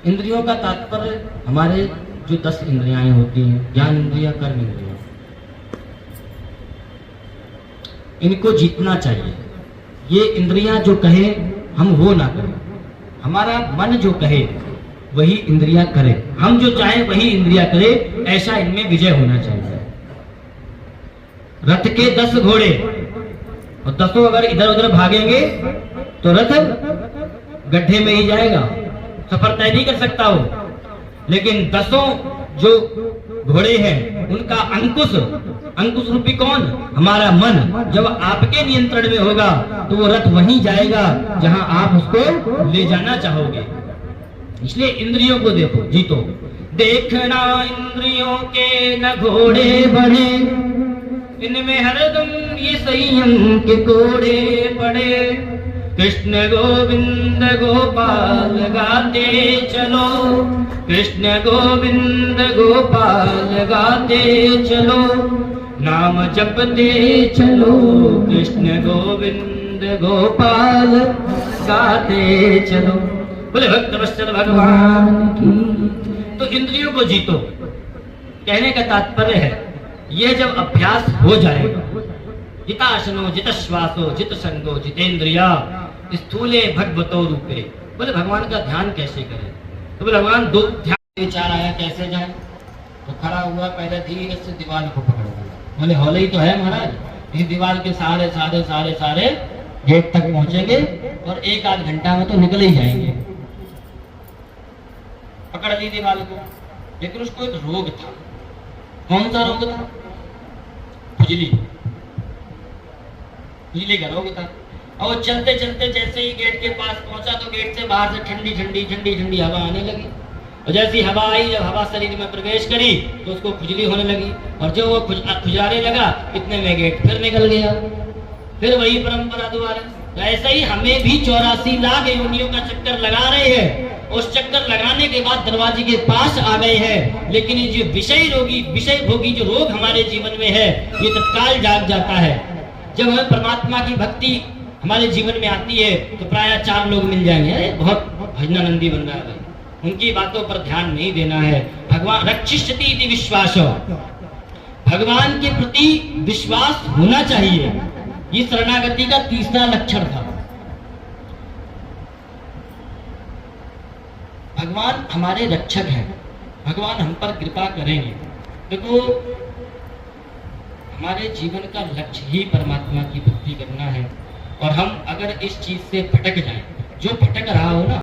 इंद्रियों का तात्पर्य हमारे जो 10 इंद्रियाएं होती हैं, ज्ञान इंद्रिया, कर्म इंद्रिया, इनको जीतना चाहिए। ये इंद्रियां जो कहे हम वो ना करें, हमारा मन जो कहे वही इंद्रियां करे, हम जो चाहे वही इंद्रियां करे, ऐसा इनमें विजय होना चाहिए। रथ के 10 घोड़े और 10 अगर इधर उधर भागेंगे तो रथ गड्ढे में ही जाएगा, सफर तय नहीं कर सकता हो। लेकिन 10 जो घोड़े हैं उनका अंकुश रूपी कौन? हमारा मन। जब आपके नियंत्रण में होगा तो वो रथ वहीं जाएगा जहां आप उसको ले जाना चाहोगे। इसलिए इंद्रियों को देखो, जीतो। देखना इंद्रियों के न घोड़े बढ़े, इनमें हरदम ये संयम के कोड़े पड़े। कृष्ण गोविंद गोपाल गाते चलो, कृष्ण गोविंद गोपाल गाते चलो, नाम जपते चलो, कृष्ण गोविंद गोपाल गाते चलो। बोले भक्तवत्सल भगवान की। तो इंद्रियों को जीतो, कहने का तात्पर्य है यह जब अभ्यास हो जाएगा, जिताशनो जितश्वासो जित संगो जितेंद्रिया स्थूले भगवतो रूपे। बोले भगवान का ध्यान कैसे करें? तो बोले भगवान दो ध्यान विचार आया कैसे जाए? तो खड़ा हुआ, पहले धीरे से दीवार को पकड़ लिया। बोले हौले ही तो है महाराज, इस दीवार के सारे गेट तक पहुंचेंगे और 1-8 घंटा में तो निकल ही जाएंगे। पकड़ ली दीवार को, लेकिन उसको एक रोग था। कौन सा रोग था? खुजली का रोग था। और चलते चलते जैसे ही गेट के पास पहुंचा तो गेट से बाहर से ठंडी हवा आने लगी, और जैसी हवा आई, जब हवा शरीर में प्रवेश करी तो उसको खुजली होने लगी, और जो वो खुजाने लगा इतने में गेट फिर निकल गया। फिर वही परंपरा दोबारा। तो ऐसे ही हमें भी 84 लाख योनियों का चक्कर लगा रहे हैं। उस चक्कर लगाने के बाद दरवाजे के पास आ गए हैं, लेकिन ये जो विषय भोगी जो रोग हमारे जीवन में है, ये तत्काल जाग जाता है। जब हमें परमात्मा की भक्ति हमारे जीवन में आती है तो प्राय 4 लोग मिल जाएंगे, अरे बहुत भजनानंदी बन रहा है, उनकी बातों पर ध्यान नहीं देना है। भगवान रक्षिष्यति इति विश्वासो, भगवान के प्रति विश्वास होना चाहिए। ये शरणागति का तीसरा लक्षण था। भगवान हमारे रक्षक हैं, भगवान हम पर कृपा करेंगे। देखो, हमारे जीवन का लक्ष्य ही परमात्मा की भक्ति करना है, और हम अगर इस चीज से भटक जाएं, जो भटक रहा हो ना,